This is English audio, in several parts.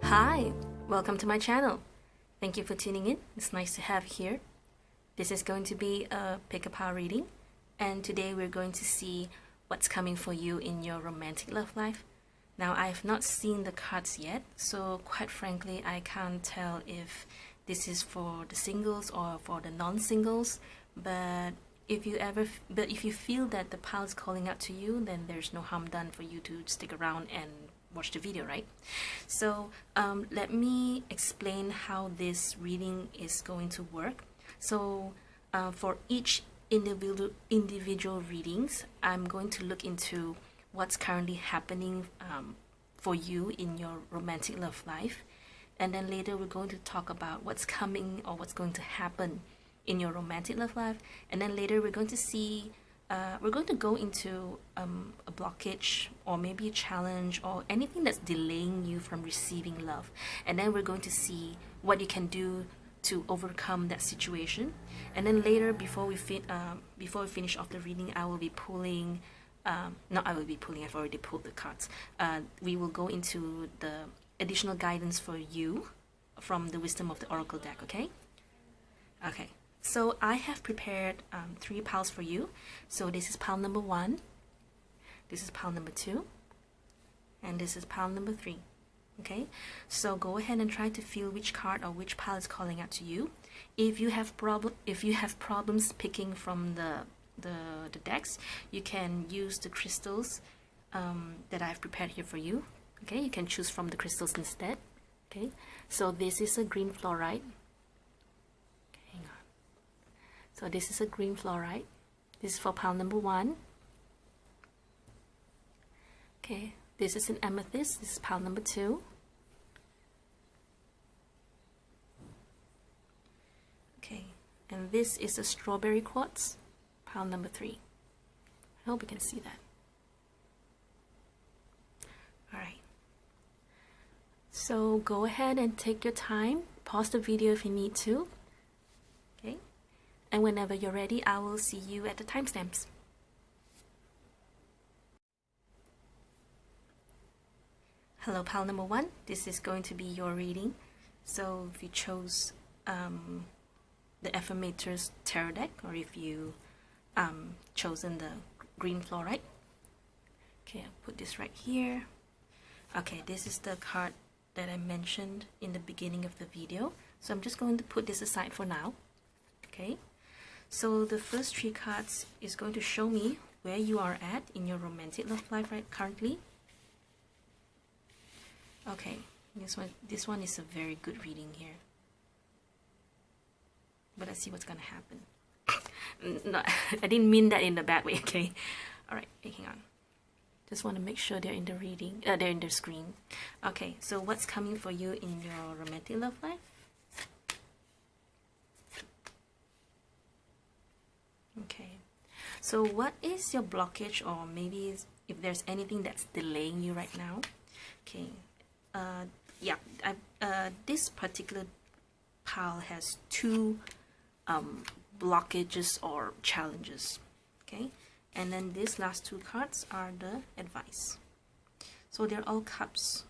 Hi, welcome to my channel. Thank you for tuning in. It's nice to have you here. This is going to be a pick-a-pile reading, and today we're going to see what's coming for you in your romantic love life. Now, I have not seen the cards yet, so quite frankly, I can't tell if this is for the singles or for the non-singles. But if you feel that the pile is calling out to you, then there's no harm done for you to stick around and watch the video, right? So let me explain how this reading is going to work. So for each individual readings, I'm going to look into what's currently happening for you in your romantic love life, and then later we're going to talk about what's coming or what's going to happen in your romantic love life, and then later we're going to see we're going to go into a blockage or maybe a challenge or anything that's delaying you from receiving love, and then we're going to see what you can do to overcome that situation. And then later, before we finish off the reading, I will be pulling I've already pulled the cards. We will go into the additional guidance for you from the Wisdom of the Oracle deck. Okay, so I have prepared 3 piles for you. So this is pile number 1, this is pile number 2, and this is pile number 3. Okay, so go ahead and try to feel which card or which pile is calling out to you. If you have problems picking from the decks, you can use the crystals that I've prepared here for you. Okay, you can choose from the crystals instead. Okay, so this is a green fluorite. So this is a green fluorite. This is for pile number 1. Okay, this is an amethyst. This is pile number 2. Okay, and this is a strawberry quartz, pile number 3. I hope you can see that. Alright. So go ahead and take your time. Pause the video if you need to. Okay. And whenever you're ready, I will see you at the timestamps. Hello, pile number 1. This is going to be your reading. So if you chose the Affirmators Tarot deck, or if you chosen the green fluorite. Okay, I'll put this right here. Okay, this is the card that I mentioned in the beginning of the video. So I'm just going to put this aside for now. Okay. So the first 3 cards is going to show me where you are at in your romantic love life currently. Okay, this one is a very good reading here. But let's see what's gonna happen. No, I didn't mean that in the bad way. Okay. All right, hang on. Just want to make sure they're in the reading. They're in the screen. Okay, so what's coming for you in your romantic love life? Okay, so what is your blockage, or maybe if there's anything that's delaying you right now? Okay, yeah, this particular pile has 2 blockages or challenges. Okay, and then these last 2 cards are the advice. So they're all cups.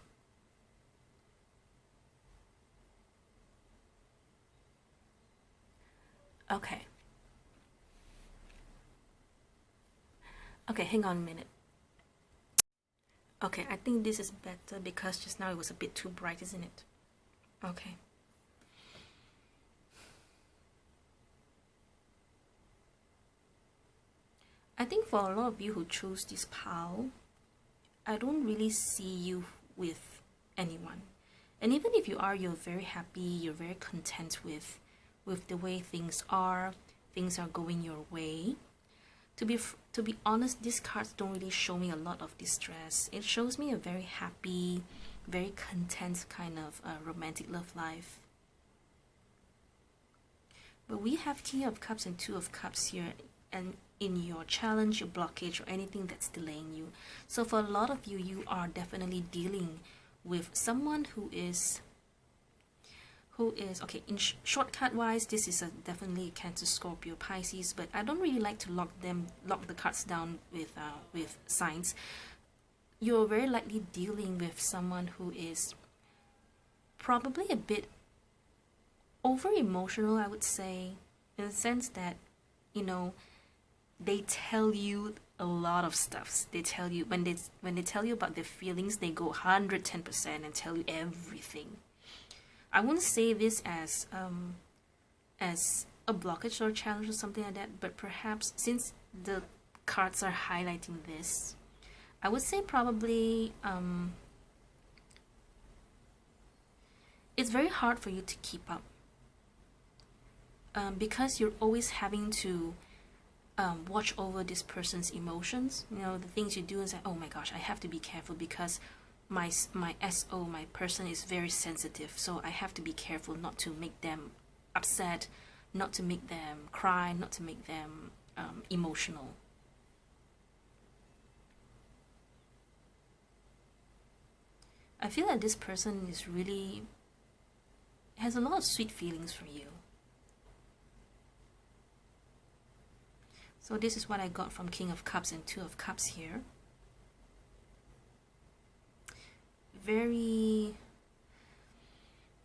Okay. Okay, hang on a minute. Okay, I think this is better because just now it was a bit too bright, isn't it? Okay. I think for a lot of you who chose this pile, I don't really see you with anyone. And even if you are, you're very happy, you're very content with the way things are going your way. To be honest, these cards don't really show me a lot of distress. It shows me a very happy, very content kind of romantic love life. But we have King of Cups and 2 of Cups here, and in your challenge, your blockage, or anything that's delaying you. So for a lot of you, you are definitely dealing with someone who is okay, in shortcut wise, this is definitely Cancer, Scorpio, Pisces, but I don't really like to lock the cards down with signs. You're very likely dealing with someone who is probably a bit over emotional, I would say, in the sense that, you know, they tell you a lot of stuff. They tell you, when they tell you about their feelings, they go 110% and tell you everything. I wouldn't say this as a blockage or a challenge or something like that, but perhaps since the cards are highlighting this, I would say probably it's very hard for you to keep up, because you're always having to watch over this person's emotions. You know, the things you do is like, oh my gosh, I have to be careful because my person is very sensitive, so I have to be careful not to make them upset, not to make them cry, not to make them emotional. I feel that this person is really has a lot of sweet feelings for you. So this is what I got from King of Cups and Two of Cups here.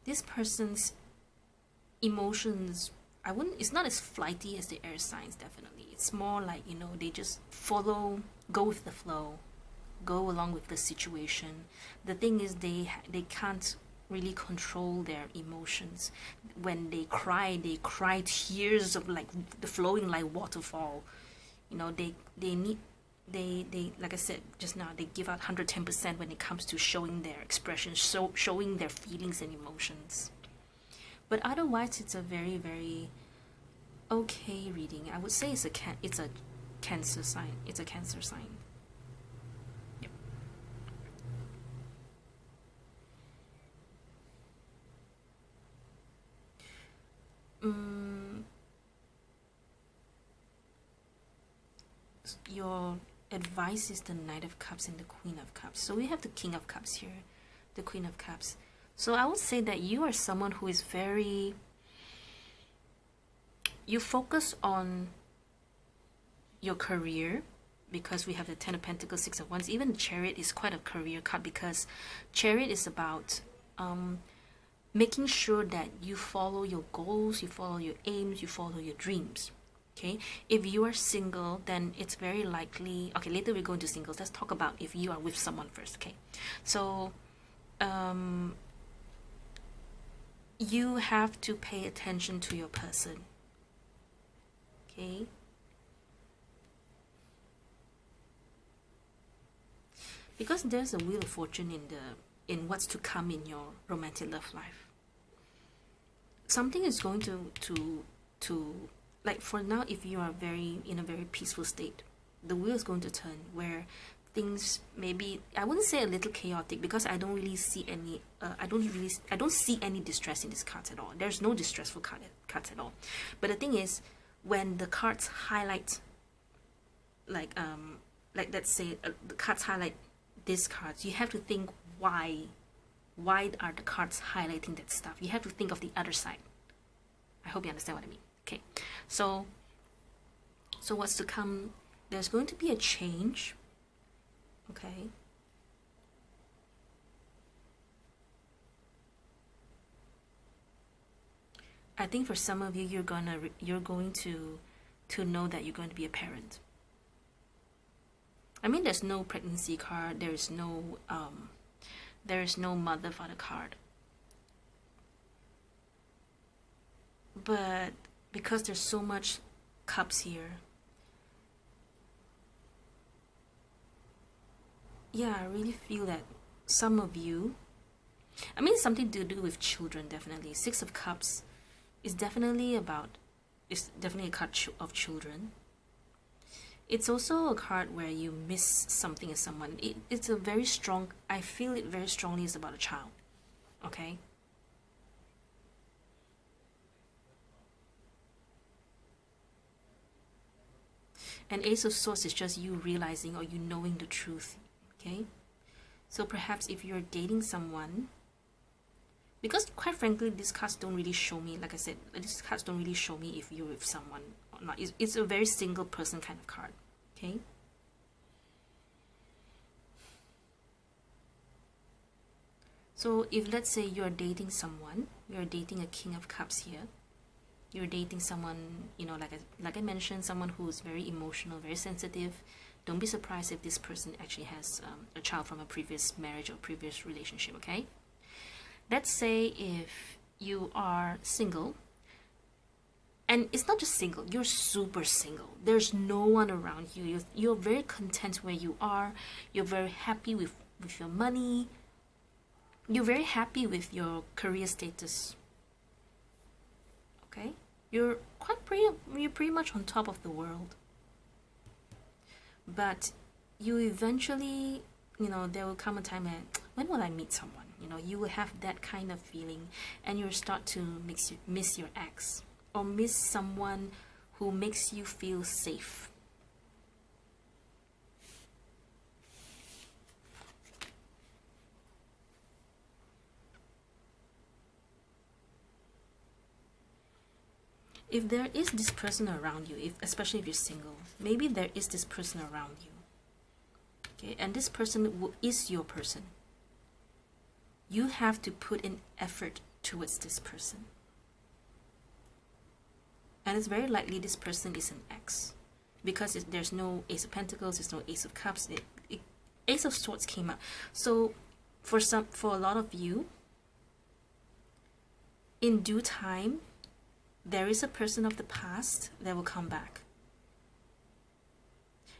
This person's emotions, it's not as flighty as the air signs, definitely. It's more like, you know, they just go with the flow, go along with the situation. The thing is, they can't really control their emotions. When they cry tears of like the flowing like waterfall. You know, they like I said just now, they give out 110% when it comes to showing their expressions, showing their feelings and emotions. But otherwise, it's a very, very okay reading. I would say it's a Cancer sign. It's a Cancer sign. Yep. Your advice is the Knight of Cups and the Queen of Cups. So we have the King of Cups here, the Queen of Cups. So I would say that you are someone who is you focus on your career, because we have the Ten of Pentacles, Six of Wands. Even Chariot is quite a career card, because Chariot is about making sure that you follow your goals, you follow your aims, you follow your dreams. Okay, if you are single, then it's very likely, okay, later we go into singles. Let's talk about if you are with someone first. Okay, so you have to pay attention to your person. Okay, because there's a Wheel of Fortune in what's to come in your romantic love life. Something is going to like, for now, if you are in a very peaceful state, the wheel is going to turn, where things maybe, I wouldn't say a little chaotic, because I don't really see any I don't see any distress in this cards at all. There's no distressful cards at all. But the thing is, when the cards highlight, like let's say the cards highlight these cards, you have to think, why are the cards highlighting that stuff? You have to think of the other side. I hope you understand what I mean. Okay, so what's to come? There's going to be a change. Okay, I think for some of you, you're going to know that you're going to be a parent. I mean, there's no pregnancy card. There is no mother father card. But because there's so much cups here, yeah, I really feel that some of you, I mean, it's something to do with children, definitely. Six of Cups is definitely a card of children. It's also a card where you miss something in someone. It's a very strong, I feel it very strongly is about a child. Okay? And Ace of Swords is just you realizing or you knowing the truth. Okay? So perhaps if you're dating someone, because quite frankly, these cards don't really show me, like I said, these cards don't really show me if you're with someone or not. It's a very single person kind of card. Okay? So if let's say you're dating someone, you're dating a King of Cups here, you're dating someone, you know, like I mentioned, someone who's very emotional, very sensitive. Don't be surprised if this person actually has a child from a previous marriage or previous relationship, okay? Let's say if you are single, and it's not just single, you're super single. There's no one around you. You're very content where you are. You're very happy with your money. You're very happy with your career status. Okay? You're pretty much on top of the world. But you eventually, you know, there will come a time when will I meet someone? You know, you will have that kind of feeling, and you'll start to miss your ex, or miss someone who makes you feel safe. If there is this person around you, especially if you're single, maybe there is this person around you. Okay, and this person is your person. You have to put in effort towards this person. And it's very likely this person is an ex, because there's no Ace of Pentacles, there's no Ace of Cups, Ace of Swords came out. So for a lot of you, in due time, there is a person of the past that will come back.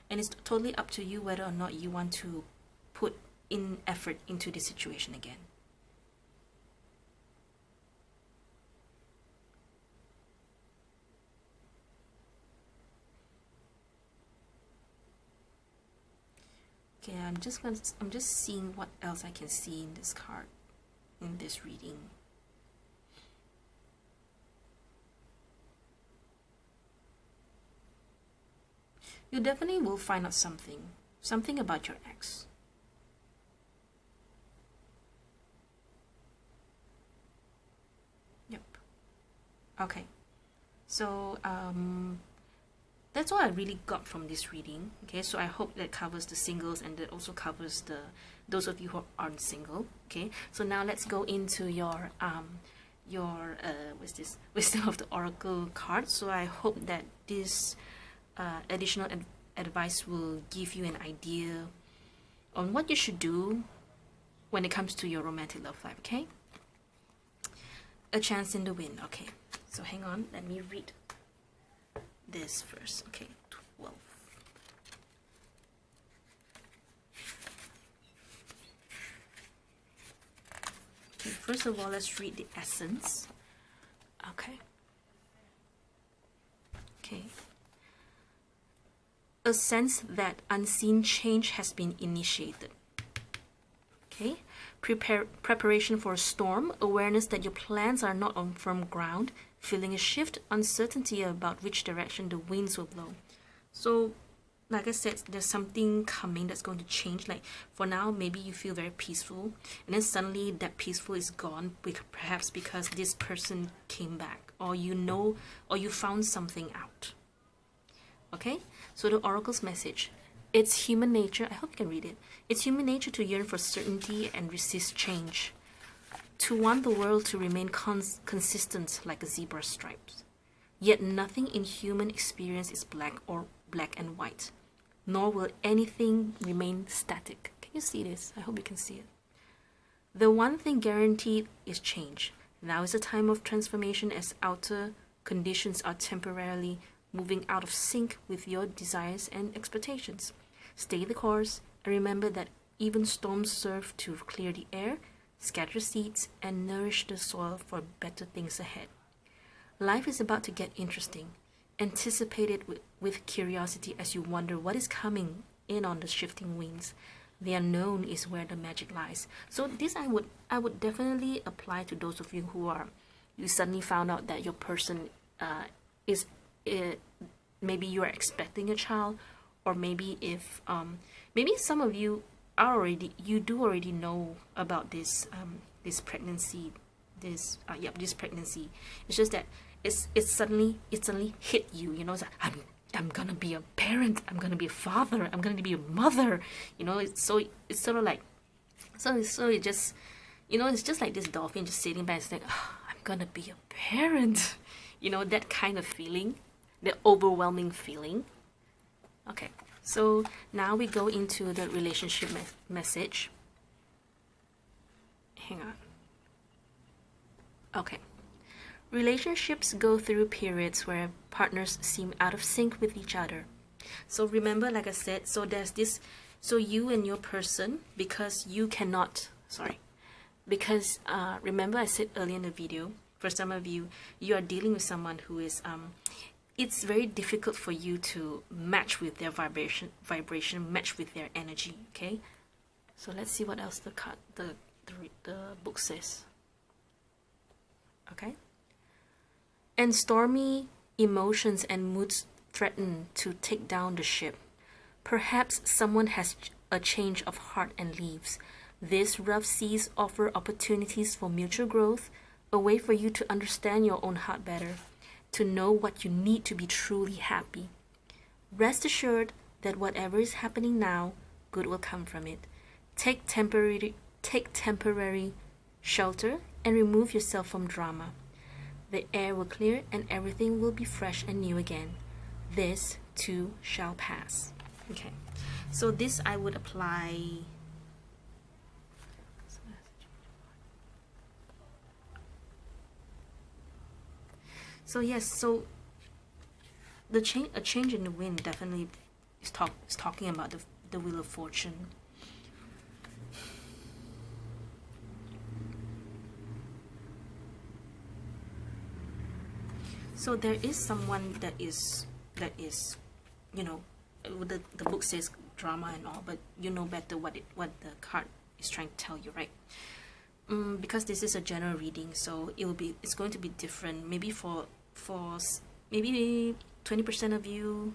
And it's totally up to you whether or not you want to put in effort into this situation again. Okay, I'm just seeing what else I can see in this card, in this reading. You definitely will find out something about your ex. Yep. Okay. So that's what I really got from this reading. Okay, so I hope that covers the singles, and that also covers those of you who aren't single. Okay, so now let's go into your what's this, Wisdom of the Oracle card. So I hope that this additional advice will give you an idea on what you should do when it comes to your romantic love life. Okay, a chance in the wind. Okay, so hang on, let me read this first. Okay, 12. Okay, first of all, let's read the essence. Okay. Okay. A sense that unseen change has been initiated. Okay. Preparation for a storm, awareness that your plans are not on firm ground, feeling a shift, uncertainty about which direction the winds will blow. So, like I said, there's something coming that's going to change. Like for now, maybe you feel very peaceful, and then suddenly that peaceful is gone, perhaps because this person came back, or you know, or you found something out. Okay, so the Oracle's message. It's human nature, I hope you can read it. It's human nature to yearn for certainty and resist change, to want the world to remain consistent like a zebra stripes. Yet nothing in human experience is black and white, nor will anything remain static. Can you see this? I hope you can see it. The one thing guaranteed is change. Now is a time of transformation, as outer conditions are temporarily moving out of sync with your desires and expectations. Stay the course, and remember that even storms serve to clear the air, scatter seeds, and nourish the soil for better things ahead. Life is about to get interesting. Anticipate it with curiosity as you wonder what is coming in on the shifting winds. The unknown is where the magic lies. So this I would definitely apply to those of you who you suddenly found out that your person is maybe you are expecting a child, or maybe if maybe some of you do already know about this pregnancy. This pregnancy. It's just that it suddenly hit you. You know, it's like, I'm gonna be a parent. I'm gonna be a father. I'm gonna be a mother. You know, it's sort of like, so it just, You know, it's just like this dolphin just sitting back and saying, oh, I'm gonna be a parent. You know, that kind of feeling, the overwhelming feeling. Okay, so now we go into the relationship message. Hang on. Okay. Relationships go through periods where partners seem out of sync with each other. So remember, like I said, so there's this, so you and your person, because you cannot, because remember I said earlier in the video, for some of you, you are dealing with someone who is, it's very difficult for you to match with their vibration, match with their energy, okay? So let's see what else the book says. Okay? And stormy emotions and moods threaten to take down the ship. Perhaps someone has a change of heart and leaves. These rough seas offer opportunities for mutual growth, a way for you to understand your own heart better, to know what you need to be truly happy. Rest assured that whatever is happening now, good will come from it. Take temporary shelter and remove yourself from drama. The air will clear and everything will be fresh and new again. This too shall pass. Okay, so this I would apply. So yes, so a change in the wind definitely is talking about the Wheel of Fortune. So there is someone that is, you know, the book says drama and all, but you know better what the card is trying to tell you, right? Because this is a general reading, so it's going to be different. Maybe for maybe 20% of you,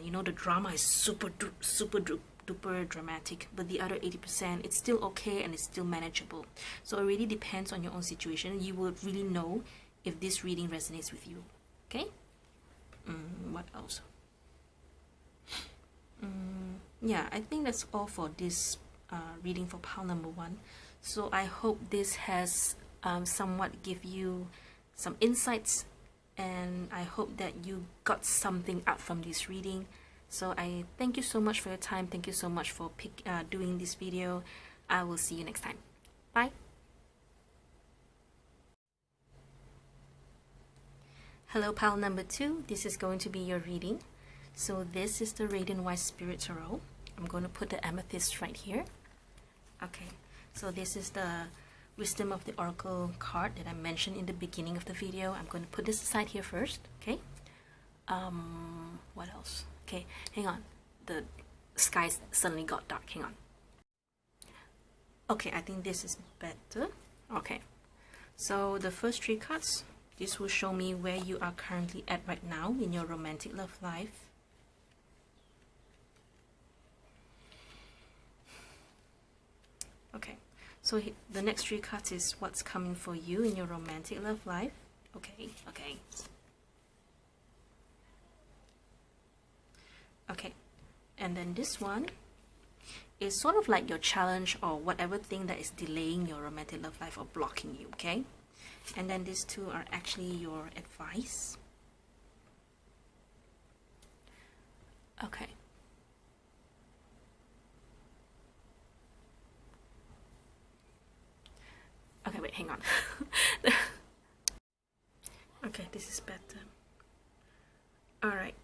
you know, the drama is super duper dramatic, but the other 80%, it's still okay and it's still manageable. So it really depends on your own situation. You will really know if this reading resonates with you. Okay? What else? Yeah, I think that's all for this reading for pile number 1. So I hope this has somewhat give you some insights, and I hope that you got something out from this reading. So I thank you so much for your time. Thank you so much for doing this video. I will see you next time. Bye. Hello pile number 2, this is going to be your reading. So this is the Radiant White Spirit Tarot. I'm going to put the amethyst right here. Okay, so this is the Wisdom of the Oracle card that I mentioned in the beginning of the video. I'm going to put this aside here first, okay? What else? Okay, hang on. The sky suddenly got dark, hang on. Okay, I think this is better. Okay, so the first 3 cards, this will show me where you are currently at right now in your romantic love life. Okay, so the next 3 cards is what's coming for you in your romantic love life. Okay. Okay, and then this one is sort of like your challenge or whatever thing that is delaying your romantic love life or blocking you, okay? And then these 2 are actually your advice. Okay. Okay, wait, hang on. Okay, this is better. Alright.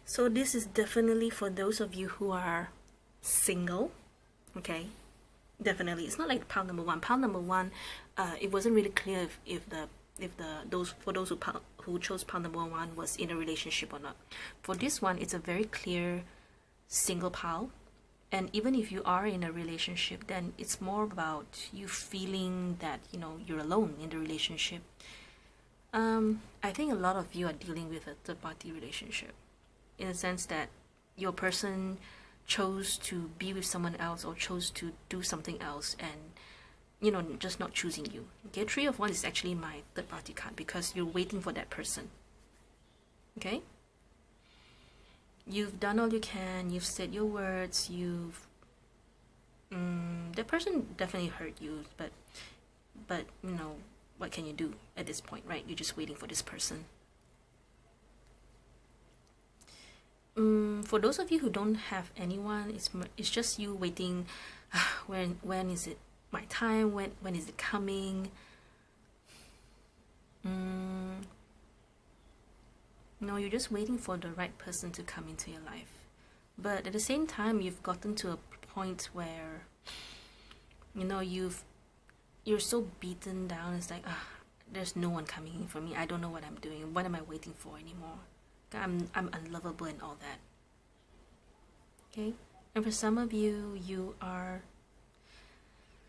So this is definitely for those of you who are single, okay? Definitely, it's not like pile number 1. Pile number 1, it wasn't really clear if those who chose pile number 1 was in a relationship or not. For this one, it's a very clear single pile, and even if you are in a relationship, then it's more about you feeling that, you know, you're alone in the relationship. I think a lot of you are dealing with a third-party relationship, in the sense that your person chose to be with someone else or chose to do something else, and, you know, just not choosing you. Okay, 3 of Wands is actually my third party card because you're waiting for that person. Okay, you've done all you can, you've said your words, you've The person definitely hurt you, but you know, what can you do at this point, right? You're just waiting for this person. For those of you who don't have anyone, it's just you waiting. When is it my time? When is it coming? No, you're just waiting for the right person to come into your life. But at the same time, you've gotten to a point where, you know, you're so beaten down. It's like, there's no one coming in for me. I don't know what I'm doing. What am I waiting for anymore? I'm unlovable and all that. Okay, and for some of you, you are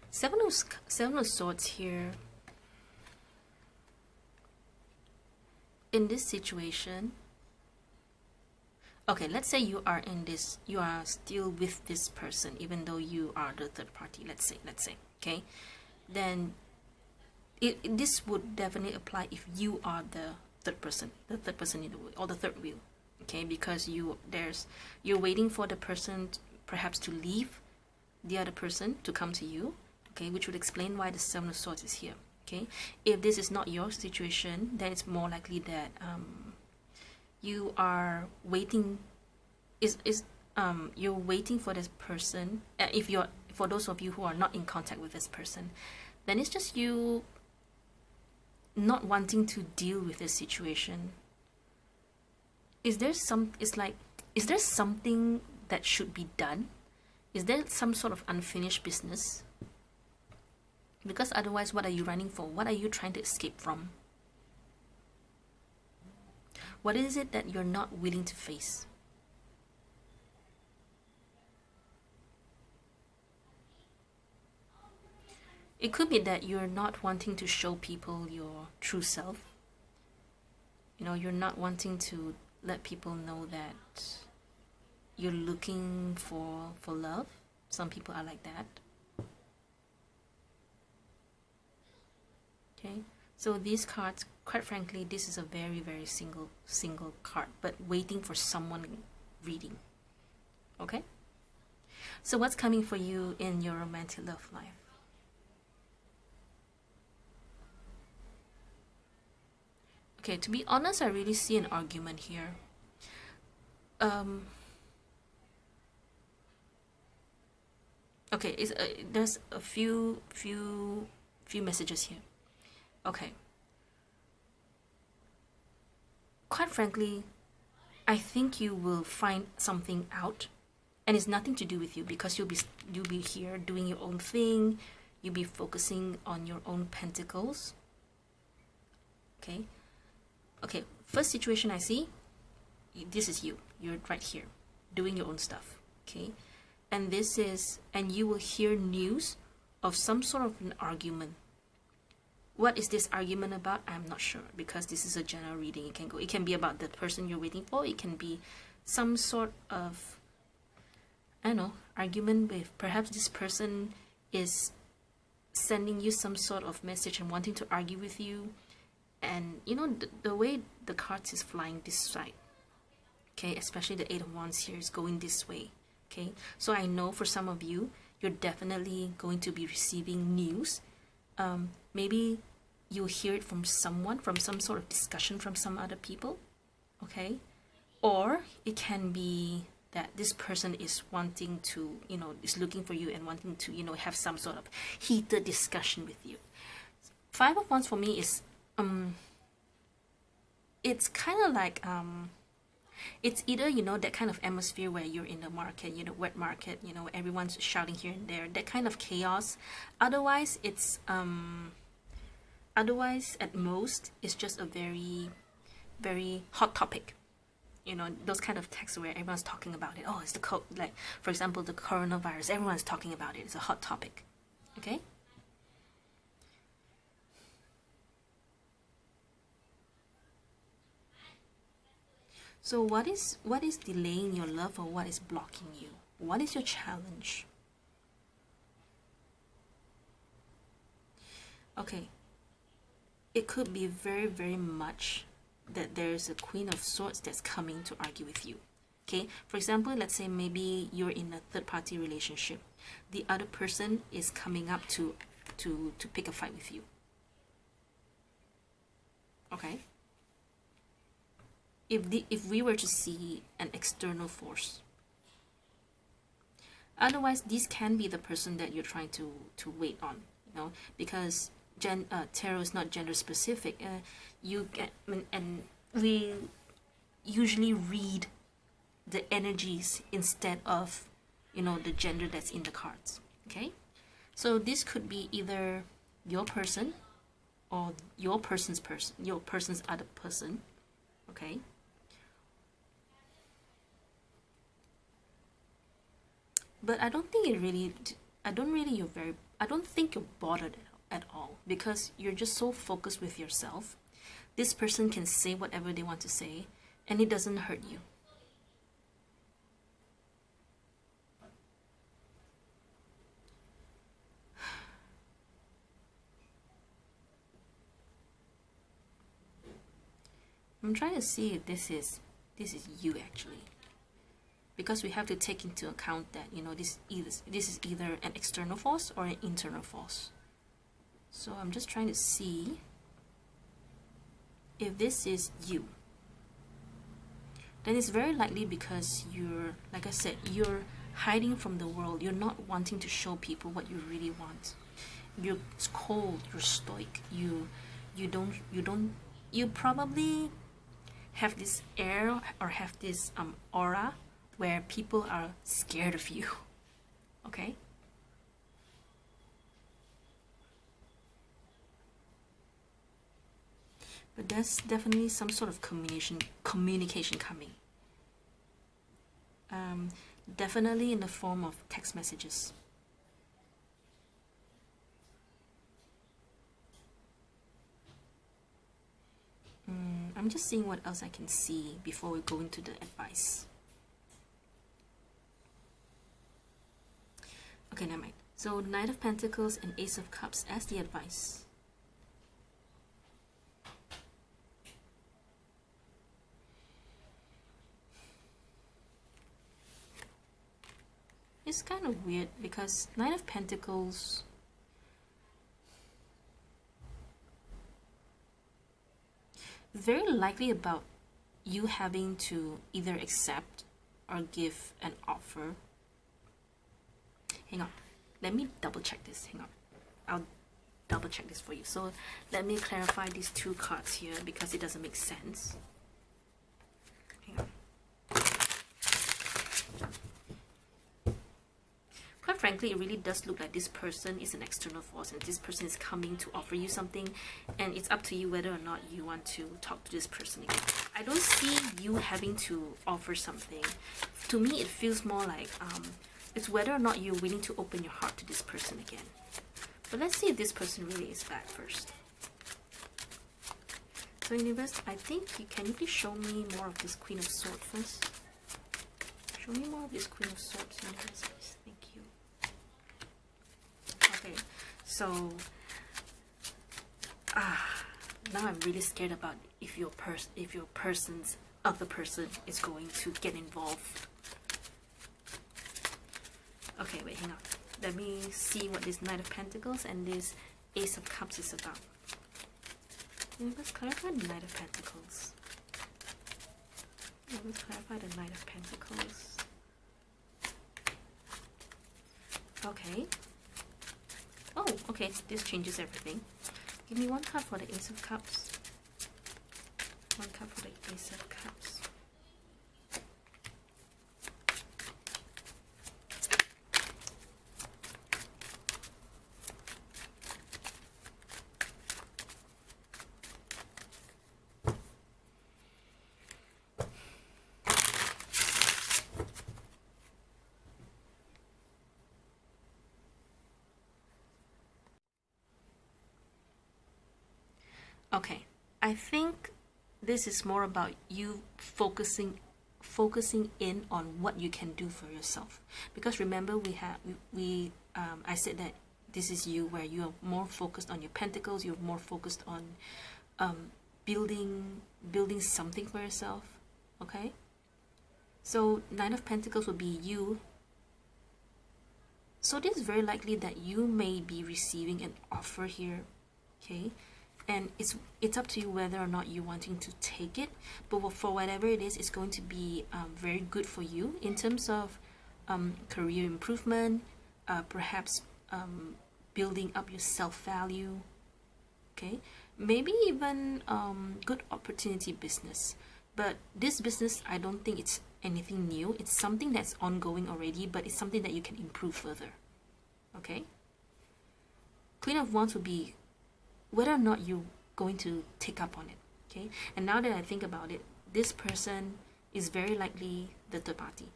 Seven of Swords here. In this situation, okay, let's say you are in this, you are still with this person, even though you are the third party. Let's say, okay, then this would definitely apply if you are the third person in the wheel, or the third wheel. Okay, because you're waiting for the person perhaps to leave the other person to come to you. Okay, which would explain why the Seven of Swords is here. Okay, if this is not your situation, then it's more likely that you are waiting. You're waiting for this person. For those of you who are not in contact with this person, then it's just you not wanting to deal with this situation. Is there something that should be done? Is there some sort of unfinished business? Because otherwise, what are you running for? What are you trying to escape from? What is it that you're not willing to face? It could be that you're not wanting to show people your true self. You know, you're not wanting to let people know that you're looking for love. Some people are like that. Okay, so these cards, quite frankly, this is a very, very single card, but waiting for someone reading. Okay, so what's coming for you in your romantic love life? Okay, to be honest, I really see an argument here. Okay, there's a few messages here. Okay. Quite frankly, I think you will find something out, and it's nothing to do with you, because you'll be here doing your own thing. You'll be focusing on your own pentacles. Okay. Okay, first situation I see, this is you. You're right here, doing your own stuff. Okay. And you will hear news of some sort of an argument. What is this argument about? I'm not sure, because this is a general reading. It can be about the person you're waiting for. It can be some sort of, I don't know, argument with, perhaps this person is sending you some sort of message and wanting to argue with you. And you know, the way the cards is flying this side, okay, especially the Eight of Wands here is going this way. Okay, so I know for some of you, you're definitely going to be receiving news. Maybe you'll hear it from someone, from some sort of discussion from some other people. Okay, or it can be that this person is wanting to, you know, is looking for you and wanting to, you know, have some sort of heated discussion with you. Five of Wands for me is it's kind of like it's either, you know, that kind of atmosphere where you're in the market, you know, wet market, you know, everyone's shouting here and there, that kind of chaos. Otherwise, it's otherwise at most it's just a very, very hot topic. You know, those kind of texts where everyone's talking about it. Oh, it's like, for example, the coronavirus, everyone's talking about it. It's a hot topic. Okay. So what is delaying your love, or what is blocking you? What is your challenge? Okay. It could be very, very much that there's a Queen of Swords that's coming to argue with you. Okay, for example, let's say maybe you're in a third-party relationship. The other person is coming up to pick a fight with you. Okay. If we were to see an external force. Otherwise, this can be the person that you're trying to wait on, you know, because tarot is not gender specific. You get, and we usually read the energies instead of, you know, the gender that's in the cards. Okay, so this could be either your person or your person's other person. Okay. But I don't think I don't think you're bothered at all, because you're just so focused with yourself. This person can say whatever they want to say and it doesn't hurt you. I'm trying to see if this is you actually, because we have to take into account that, you know, this is either an external force or an internal force. So I'm just trying to see if this is you. Then it's very likely because you're, like I said, you're hiding from the world. You're not wanting to show people what you really want. You're cold, you're stoic, you probably have this air or have this aura where people are scared of you. Okay? But there's definitely some sort of communication coming. Definitely in the form of text messages. I'm just seeing what else I can see before we go into the advice. Okay, never mind. So Knight of Pentacles and Ace of Cups as the advice. It's kind of weird because Knight of Pentacles, very likely about you having to either accept or give an offer. Hang on, let me double check this. Hang on, I'll double check this for you. So let me clarify these two cards here because it doesn't make sense. Hang on. Quite frankly, it really does look like this person is an external force and this person is coming to offer you something, and it's up to you whether or not you want to talk to this person again. I don't see you having to offer something. To me, it feels more like it's whether or not you're willing to open your heart to this person again. But let's see if this person really is bad first. So universe, I think can you please show me more of this Queen of Swords first? Show me more of this Queen of Swords, universe, please. Thank you. Okay, so now I'm really scared about if your person's other person is going to get involved. Okay, wait, hang on. Let me see what this Knight of Pentacles and this Ace of Cups is about. Let's clarify the Knight of Pentacles. Let's clarify the Knight of Pentacles. Okay. Oh, okay, this changes everything. Give me one card for the Ace of Cups. One card for the Ace of Cups. Okay, I think this is more about you focusing in on what you can do for yourself. Because remember, I said that this is you where you are more focused on your pentacles. You're more focused on building something for yourself. Okay, So Nine of Pentacles would be you. So it is very likely that you may be receiving an offer here, okay? And it's up to you whether or not you're wanting to take it. But for whatever it is, it's going to be very good for you in terms of career improvement, perhaps building up your self-value, okay? Maybe even good opportunity business. But this business, I don't think it's anything new. It's something that's ongoing already, but it's something that you can improve further, okay? Queen of Wands would be whether or not you're going to take up on it, okay? And now that I think about it, this person is very likely the third party.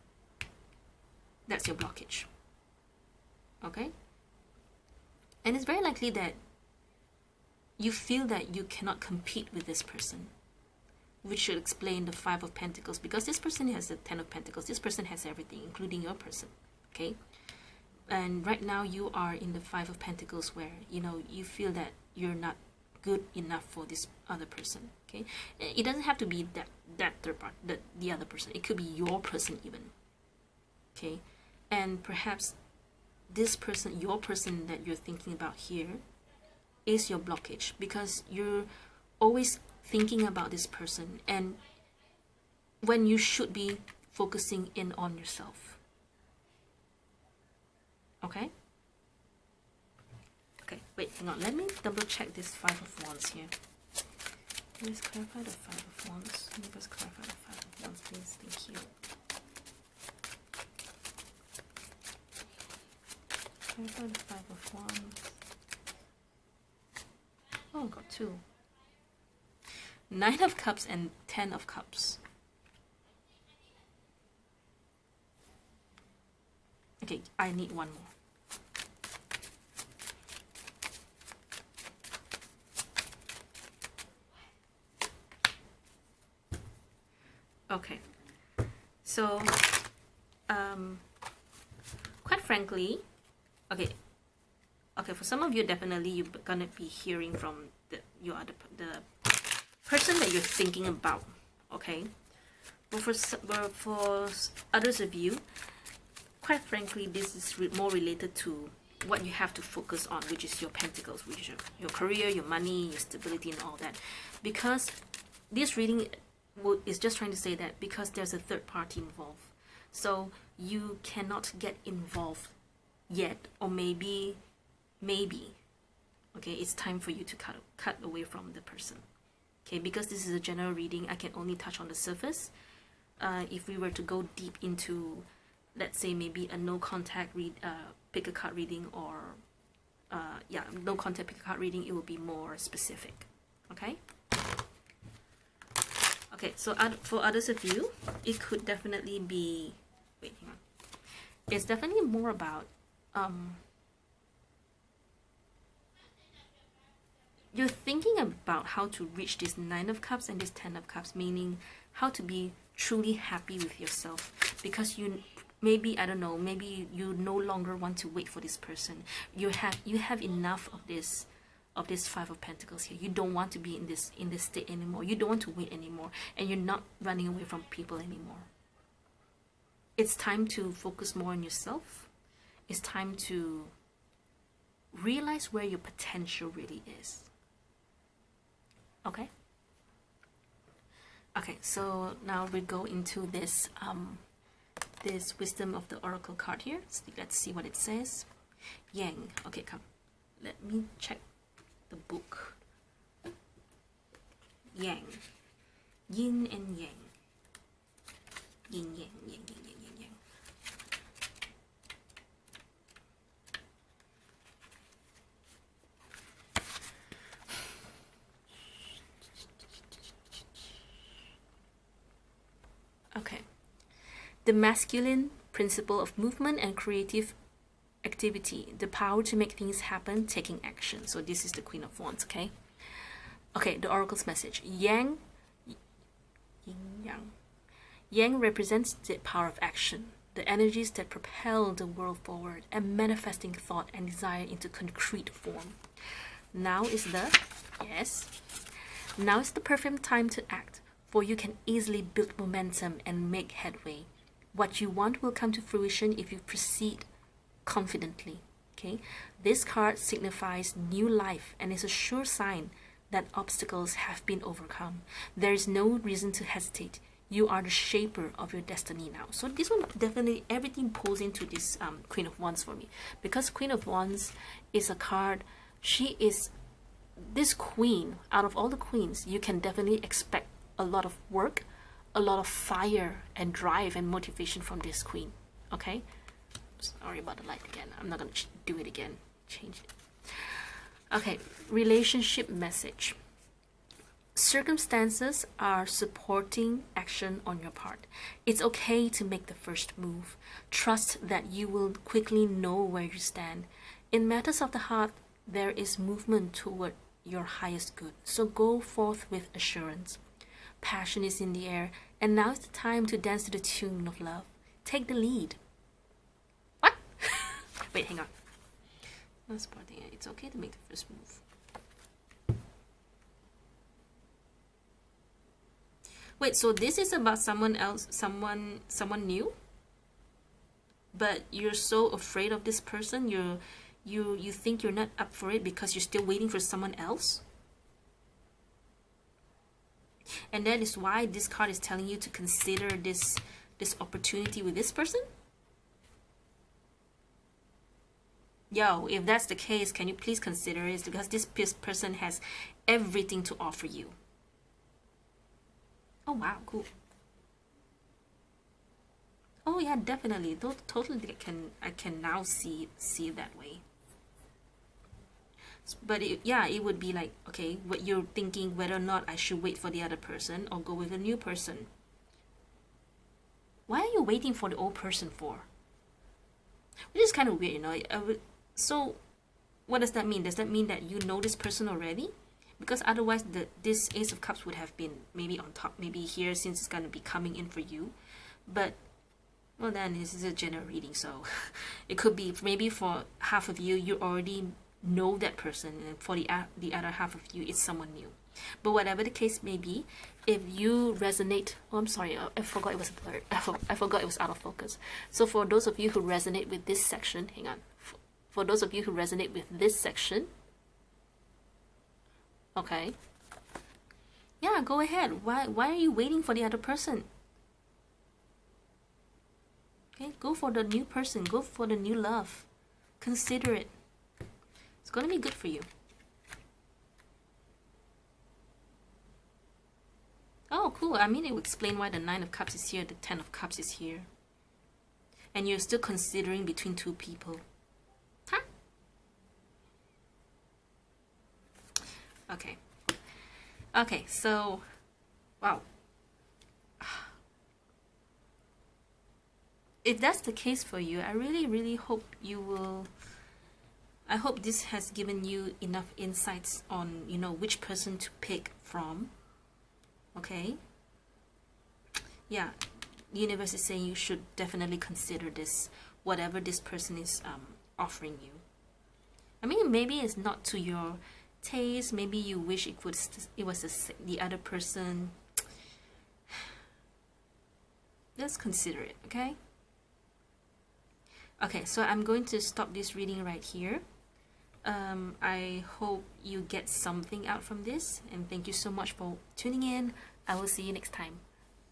That's your blockage, okay? And it's very likely that you feel that you cannot compete with this person, which should explain the Five of Pentacles, because this person has the Ten of Pentacles. This person has everything, including your person, okay? And right now you are in the Five of Pentacles where, you know, you feel that you're not good enough for this other person, okay? It doesn't have to be that third part, the other person. It could be your person even, okay? And perhaps this person, your person that you're thinking about here, is your blockage, because you're always thinking about this person, and when you should be focusing in on yourself, okay? Okay, wait, hang on, let me double check this Five of Wands here. Let's clarify the Five of Wands. Let me just clarify the Five of Wands, please. Thank you. Clarify the Five of Wands. Oh, got two. Nine of Cups and Ten of Cups. Okay, I need one more. Okay, so quite frankly, okay, for some of you, definitely you're gonna be hearing from the person that you're thinking about, okay? But for others of you, quite frankly, this is more related to what you have to focus on, which is your pentacles, which is your career, your money, your stability, and all that. Because this reading is just trying to say that because there's a third party involved, so you cannot get involved yet, or maybe, okay, it's time for you to cut away from the person, okay? Because this is a general reading, I can only touch on the surface. If we were to go deep into, let's say, maybe a no contact pick a card reading, or yeah, no contact pick a card reading, it will be more specific, okay? Okay, so for others of you, it could definitely be, wait, hang on. It's definitely more about you're thinking about how to reach this Nine of Cups and this Ten of Cups, meaning how to be truly happy with yourself, because you maybe, I don't know, maybe you no longer want to wait for this person. You have enough of this Five of Pentacles here. You don't want to be in this state anymore. You don't want to wait anymore, and you're not running away from people anymore. It's time to focus more on yourself. It's time to realize where your potential really is. Okay? Okay, so now we go into this this Wisdom of the Oracle card here. So let's see what it says. Yang. Okay, come. Let me check the book. Yang. Yin and Yang. Yin, Yang, Yang, Yang, Yang, Yang, Yang. Okay. The masculine principle of movement and creative activity, the power to make things happen, taking action. So this is the Queen of Wands, okay? Okay, the Oracle's message. Yang, Yin, Yang. Yang represents the power of action, the energies that propel the world forward and manifesting thought and desire into concrete form. Now is the, yes, now is the perfect time to act, for you can easily build momentum and make headway. What you want will come to fruition if you proceed confidently. Okay, this card signifies new life and is a sure sign that obstacles have been overcome. There is no reason to hesitate. You are the shaper of your destiny now. So this one definitely, everything pulls into this Queen of Wands for me, because Queen of Wands is a card. She is this queen. Out of all the queens, you can definitely expect a lot of work, a lot of fire and drive and motivation from this queen. Okay, sorry about the light again. I'm not gonna do it again. Change it. Okay, relationship message. Circumstances are supporting action on your part. It's okay to make the first move. Trust that you will quickly know where you stand. In matters of the heart, there is movement toward your highest good. So go forth with assurance. Passion is in the air, and now is the time to dance to the tune of love. Take the lead. What? Wait, hang on. No supporting it. It's okay to make the first move. Wait, so this is about someone else, someone new? But you're so afraid of this person, you think you're not up for it because you're still waiting for someone else? And that is why this card is telling you to consider this opportunity with this person? Yo, if that's the case, can you please consider it? Because this person has everything to offer you. Oh wow, cool. Oh yeah, definitely. Totally, I can now see that way. But yeah, it would be like, okay, what you're thinking, whether or not I should wait for the other person or go with a new person. Why are you waiting for the old person for? Which is kind of weird, you know. So what does that mean? Does that mean that you know this person already? Because otherwise this Ace of Cups would have been maybe on top, maybe here, since it's going to be coming in for you. But, well, then this is a general reading, so it could be maybe for half of you, you already know that person, and for the other half of you, it's someone new. But whatever the case may be, if you resonate... Oh, I'm sorry, I forgot it was blurred. I forgot it was out of focus. So for those of you who resonate with this section, hang on. For those of you who resonate with this section, okay, yeah, go ahead. Why are you waiting for the other person? Okay, go for the new person. Go for the new love. Consider it. It's gonna be good for you. Oh, cool. I mean, it would explain why the 9 of Cups is here, the 10 of Cups is here. And you're still considering between two people. Huh? Okay. Okay, so, wow. If that's the case for you, I really hope you will... I hope this has given you enough insights on, you know, which person to pick from. Okay? Yeah, the universe is saying you should definitely consider this, whatever this person is offering you. I mean, maybe it's not to your taste. Maybe you wish it was the other person. Just consider it, okay? Okay, so I'm going to stop this reading right here. I hope you get something out from this, and thank you so much for tuning in. I will see you next time.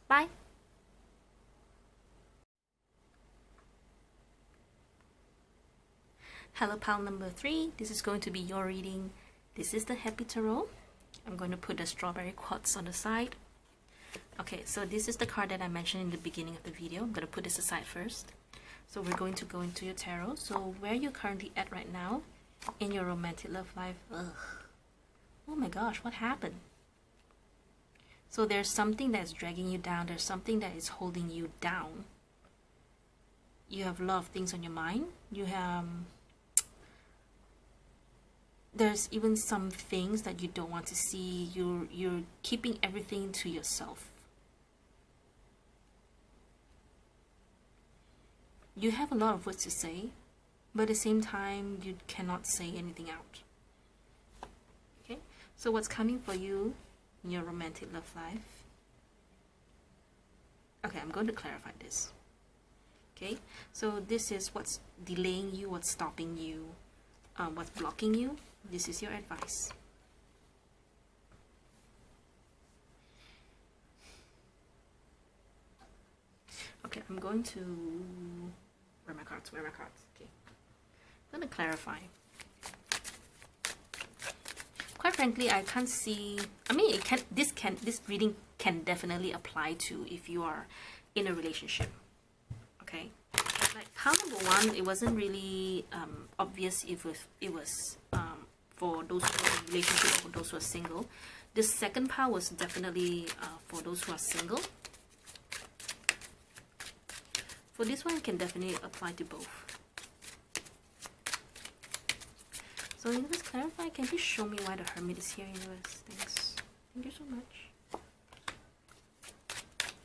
Bye! Hello pal number 3, this is going to be your reading. This is the Happy Tarot. I'm going to put the strawberry quartz on the side. Okay, so this is the card that I mentioned in the beginning of the video. I'm going to put this aside first. So we're going to go into your tarot. So where you're currently at right now in your romantic love life. Ugh. Oh my gosh, what happened? So there's something that's dragging you down. There's something that is holding you down. You have a lot of things on your mind. You have... There's even some things that you don't want to see. You're keeping everything to yourself. You have a lot of words to say, but at the same time, you cannot say anything out. Okay? So what's coming for you in your romantic love life? Okay, I'm going to clarify this. Okay, so this is what's delaying you, what's stopping you, what's blocking you. This is your advice. Okay, I'm going to where are my cards? Okay, I'm going to clarify. Quite frankly, I can't see. I mean, this reading can definitely apply to if you are in a relationship. Okay, like pile number one, it wasn't really obvious if it was for those who are in a relationship or for those who are single. This second pile was definitely for those who are single. For this one, it can definitely apply to both. So universe, clarify. Can you show me why the Hermit is here, universe? Thanks. Thank you so much.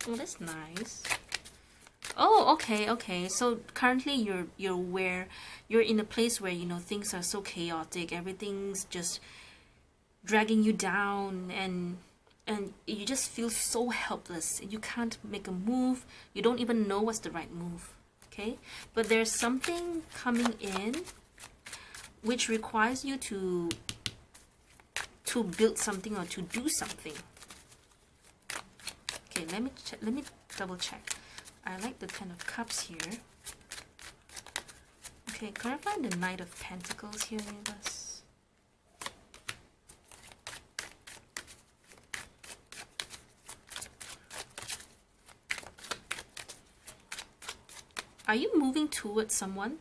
Oh, that's nice. Oh, okay. So currently you're in a place where, you know, things are so chaotic. Everything's just dragging you down, and you just feel so helpless. You can't make a move. You don't even know what's the right move. Okay, but there's something coming in which requires you to build something or to do something. Okay, let me double check. I like the Ten of Cups here. Okay, clarify the Knight of Pentacles here, universe. Are you moving towards someone?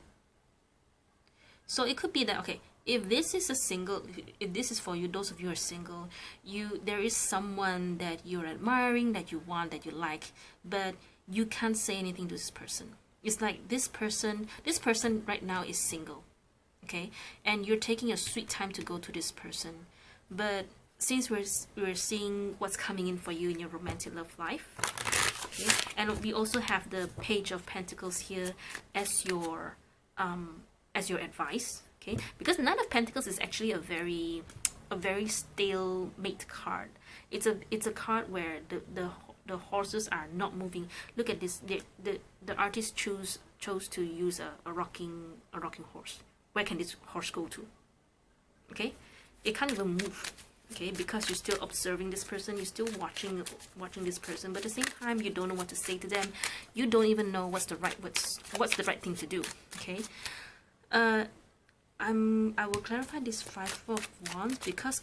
So it could be that, okay, if this is if this is for you, those of you who are single, there is someone that you're admiring, that you want, that you like, but you can't say anything to this person. It's like this person right now is single, okay, and you're taking a sweet time to go to this person, but since we're seeing what's coming in for you in your romantic love life, okay, and we also have the Page of Pentacles here as your advice, okay, because the Knight of Pentacles is actually a very stalemate card. It's a card where the horses are not moving. Look at this. The artist chose to use a rocking horse. Where can this horse go to? Okay, it can't even move. Okay, because you're still observing this person, you're still watching this person, but at the same time you don't know what to say to them. You don't even know what's the right thing to do. Okay, I will clarify this Five of Wands because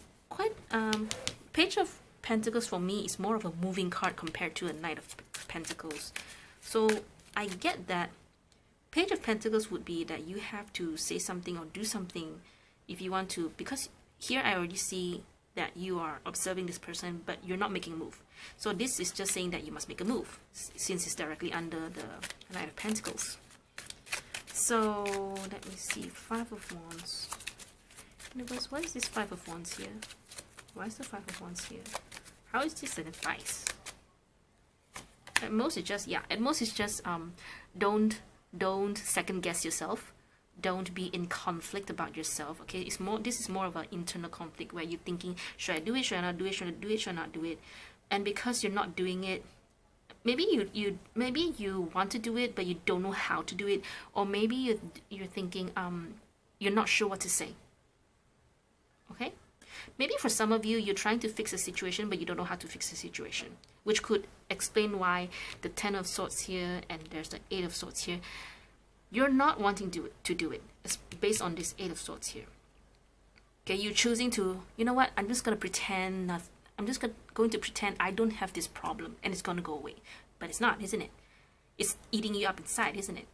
Page of Pentacles for me is more of a moving card compared to a Knight of Pentacles. So I get that Page of Pentacles would be that you have to say something or do something if you want to, because here I already see that you are observing this person, but you're not making a move. So this is just saying that you must make a move since it's directly under the Knight of Pentacles. So let me see, Five of Wands. Universe, what is this Five of Wands here? Why is the Five of Wands here? How is this an advice? At most it's just don't second guess yourself. Don't be in conflict about yourself. Okay, this is more of an internal conflict where you're thinking, should I do it, should I not do it, should I do it, should I not do it? And because you're not doing it, maybe you want to do it but you don't know how to do it, or maybe you're thinking you're not sure what to say. Okay, maybe for some of you, you're trying to fix a situation but you don't know how to fix the situation, which could explain why the Ten of Swords here and there's the Eight of Swords here. You're not wanting to do it. It's based on this Eight of Swords here. Okay, you're choosing to, you know what, I'm just going to pretend going to pretend I don't have this problem and it's going to go away. But it's not, isn't it? It's eating you up inside, isn't it?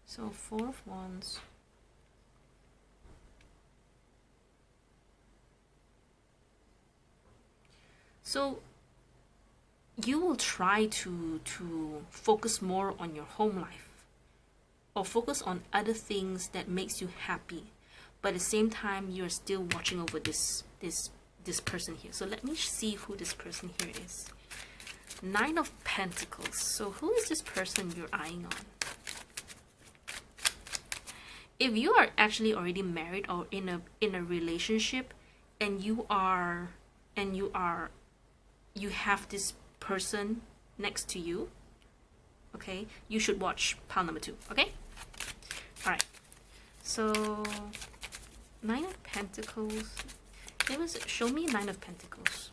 So Four of Wands. So you will try to focus more on your home life or focus on other things that makes you happy, but at the same time you're still watching over this person here. So let me see who this person here is. Nine of Pentacles. So who is this person you're eyeing on? If you are actually already married or in a relationship and you are you have this person next to you, okay, you should watch pile number 2, okay? All right, so 9 of Pentacles. Show me 9 of Pentacles.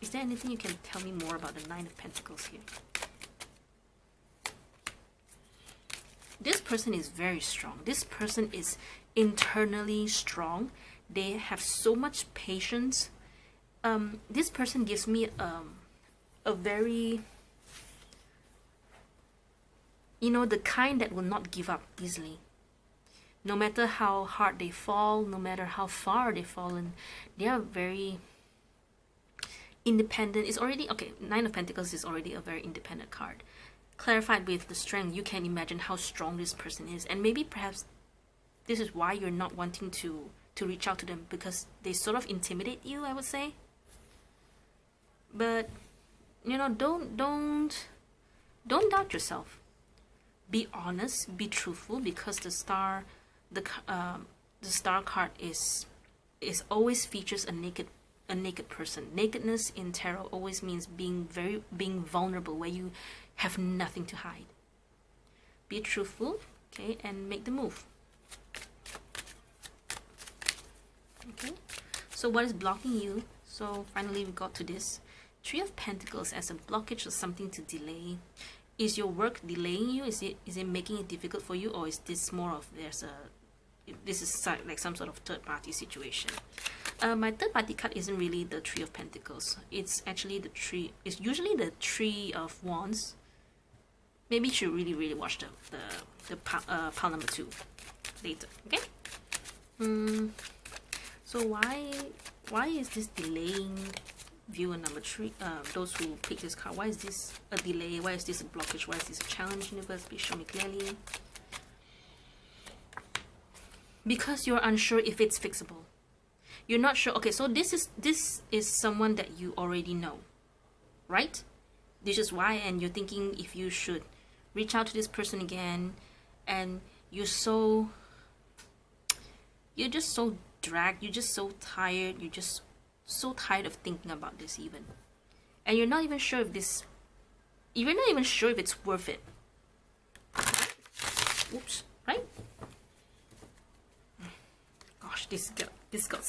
Is there anything you can tell me more about the 9 of Pentacles here? This person is very strong. This person is internally strong. They have so much patience. This person gives me a very, you know, the kind that will not give up easily. No matter how hard they fall, no matter how far they fall, and they are very independent. It's already, okay, 9 of Pentacles is already a very independent card. Clarified with the strength, you can imagine how strong this person is. And maybe perhaps this is why you're not wanting to reach out to them, because they sort of intimidate you, I would say. But, you know, don't doubt yourself. Be honest, be truthful, because the star card is always features a naked person. Nakedness in tarot always means being vulnerable, where you have nothing to hide. Be truthful, okay, and make the move. Okay, so what is blocking you? So finally we got to this 3 of Pentacles as a blockage or something to delay. Is your work delaying you? Is it making it difficult for you, or is this more of this is like some sort of third-party situation? My third-party card isn't really the 3 of Pentacles. It's actually the 3. It's usually the 3 of Wands. Maybe you should really watch the pile number 2 later. Okay. So why is this delaying viewer number 3? Those who pick this card, why is this a delay? Why is this a blockage? Why is this a challenge? Universe, please show me clearly. Because you're unsure if it's fixable. You're not sure. Okay, so this is someone that you already know, right? This is why, and you're thinking if you should reach out to this person again, and you're just so dragged, you're just so tired, you're just so tired of thinking about this even, and you're not even sure if it's worth it. Oops, right? Gosh, this got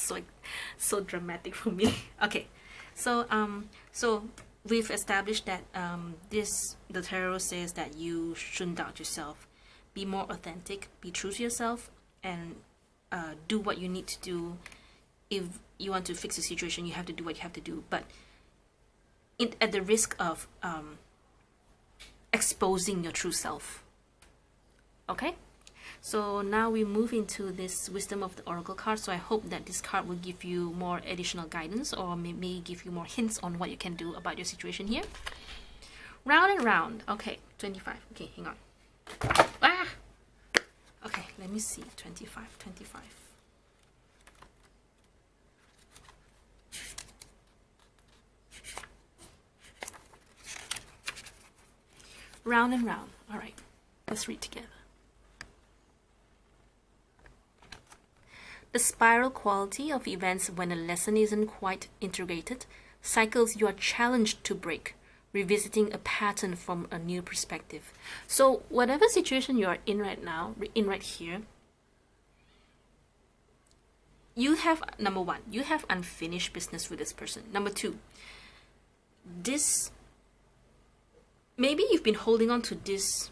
so dramatic for me. Okay, so we've established that the tarot says that you shouldn't doubt yourself. Be more authentic, be true to yourself, and do what you need to do. If you want to fix the situation, you have to do what you have to do, but at the risk of exposing your true self. Okay, so now we move into this Wisdom of the Oracle card. So I hope that this card will give you more additional guidance, or maybe give you more hints on what you can do about your situation here. Round and round. Okay, 25. Okay, hang on. Ah! Okay, let me see. 25. Round and round. All right, let's read together. The spiral quality of events when a lesson isn't quite integrated, cycles you are challenged to break, revisiting a pattern from a new perspective. So whatever situation you are in right now, right here, you have, number 1, you have unfinished business with this person. Number 2, maybe you've been holding on to this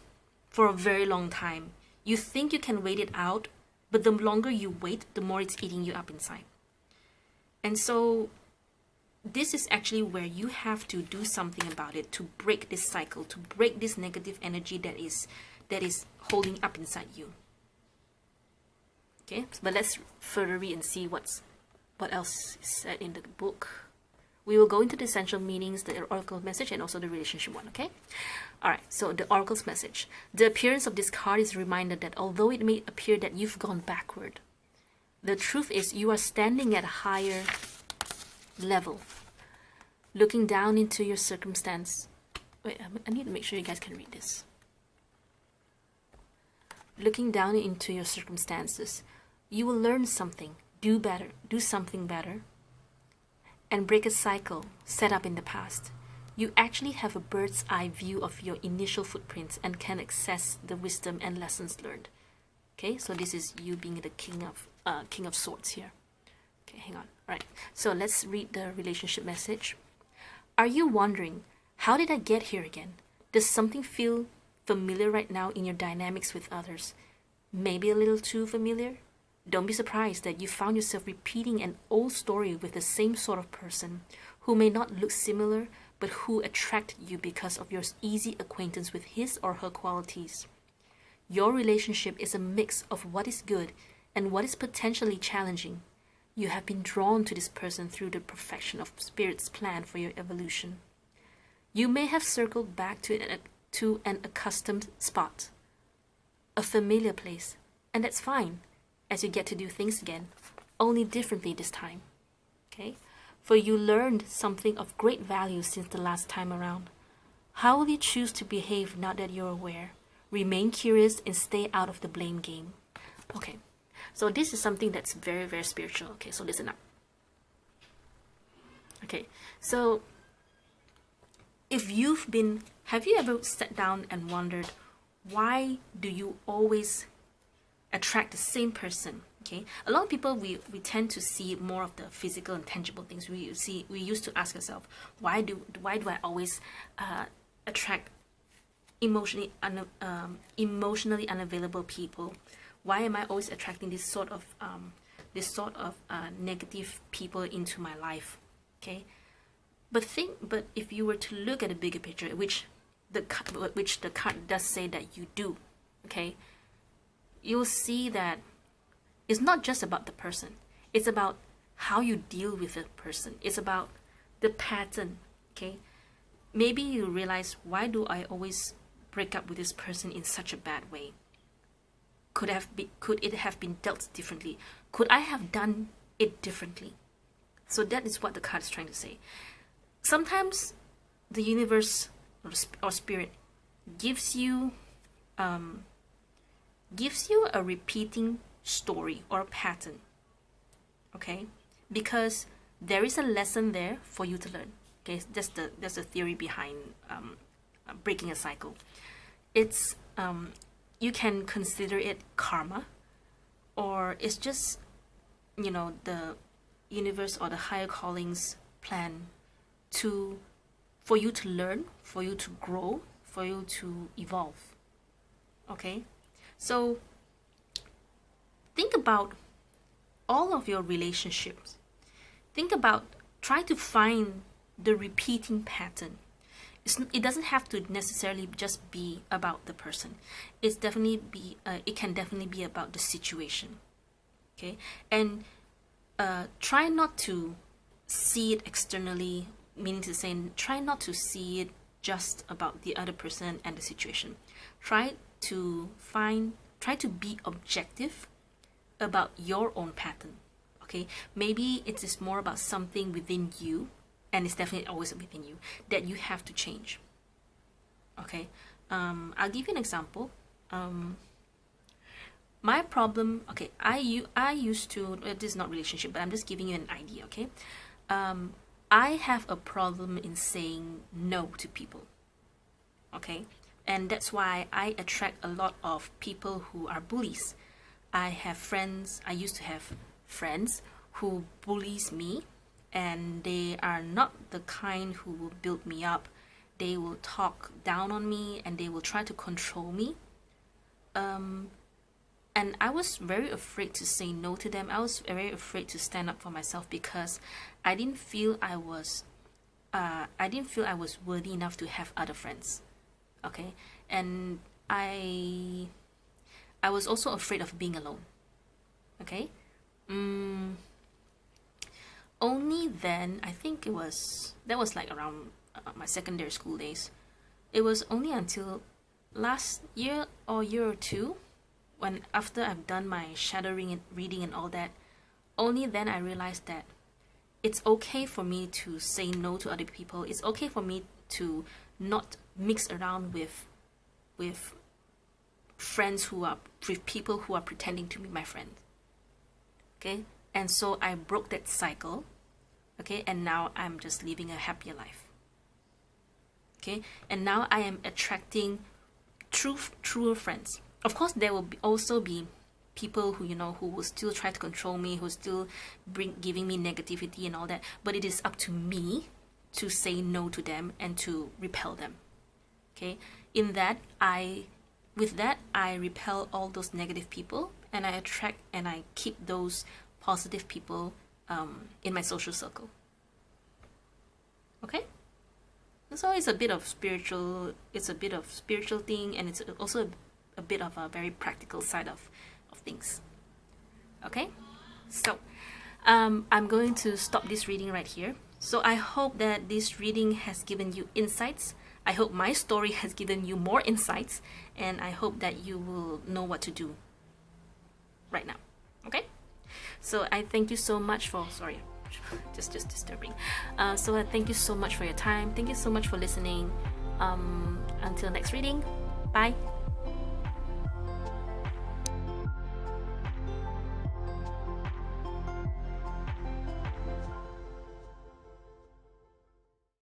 for a very long time. You think you can wait it out, but the longer you wait, the more it's eating you up inside. And so this is actually where you have to do something about it, to break this cycle, to break this negative energy that is holding up inside you. Okay, but let's further read and see what else is said in the book. We will go into the essential meanings, the oracle message, and also the relationship one, okay? Alright, so the oracle's message. The appearance of this card is a reminder that although it may appear that you've gone backward, the truth is you are standing at a higher level, looking down into your circumstance. Wait, I need to make sure you guys can read this. Looking down into your circumstances, you will learn something, do better, do something better. and break a cycle set up in the past. You actually have a bird's eye view of your initial footprints and can access the wisdom and lessons learned. Okay, so this is you being the king of swords here. Okay, hang on. All right, so let's read the relationship message. Are you wondering, how did I get here again? Does something feel familiar right now in your dynamics with others? Maybe a little too familiar? Don't be surprised that you found yourself repeating an old story with the same sort of person who may not look similar, but who attract you because of your easy acquaintance with his or her qualities. Your relationship is a mix of what is good and what is potentially challenging. You have been drawn to this person through the perfection of Spirit's plan for your evolution. You may have circled back to an accustomed spot, a familiar place, and that's fine, as you get to do things again, only differently this time. Okay? For you learned something of great value since the last time around. How will you choose to behave now that you're aware? Remain curious and stay out of the blame game. Okay, so this is something that's very, very spiritual. Okay, so listen up. Okay, so have you ever sat down and wondered, why do you always attract the same person? Okay, a lot of people, we tend to see more of the physical and tangible things. We used to ask ourselves, why do I always attract emotionally unavailable people? Why am I always attracting this sort of negative people into my life? Okay, but if you were to look at the bigger picture, which the card does say that you do, okay, you'll see that it's not just about the person. It's about how you deal with the person. It's about the pattern. Okay, maybe you realize, why do I always break up with this person in such a bad way? Could it have been dealt differently? Could I have done it differently? So that is what the card is trying to say. Sometimes the universe or spirit gives you a repeating story or pattern. Okay, because there is a lesson there for you to learn. Okay, that's the theory behind breaking a cycle. It's you can consider it karma, or it's just, you know, the universe or the higher calling's plan for you to learn, for you to grow, for you to evolve. Okay, so think about all of your relationships. Try to find the repeating pattern. It doesn't have to necessarily just be about the person. It can definitely be about the situation. Okay, and try not to see it externally, meaning to say, try not to see it just about the other person and the situation. Try to be objective about your own pattern. Okay, maybe it is more about something within you, and it's definitely always within you, that you have to change. Okay, I'll give you an example. My problem, okay, I used to, this is not relationship, but I'm just giving you an idea. Okay, I have a problem in saying no to people. Okay, and that's why I attract a lot of people who are bullies. I used to have friends who bullies me, and they are not the kind who will build me up. They will talk down on me, and they will try to control me. And I was very afraid to say no to them. I was very afraid to stand up for myself, because I didn't feel I was worthy enough to have other friends. Okay, and I was also afraid of being alone. Okay, only then, I think that was like around my secondary school days. It was only until last year or year or two, when after I've done my shadowing and reading and all that, only then I realized that it's okay for me to say no to other people. It's okay for me to not mix around with people who are pretending to be my friend. Okay, and so I broke that cycle. okay, and now I'm just living a happier life. Okay, and now I am attracting truer friends. Of course, there will also be people who, you know, who will still try to control me, who still giving me negativity and all that, but it is up to me to say no to them and to repel them. Okay, with that I repel all those negative people, and I attract and I keep those positive people in my social circle. Okay, so it's a bit of spiritual thing, and it's also a bit of a very practical side of things. Okay, so I'm going to stop this reading right here. So I hope that this reading has given you insights. I hope my story has given you more insights, and I hope that you will know what to do right now. Okay, so I thank you so much for, sorry, just disturbing. So I thank you so much for your time. Thank you so much for listening. Until next reading, bye.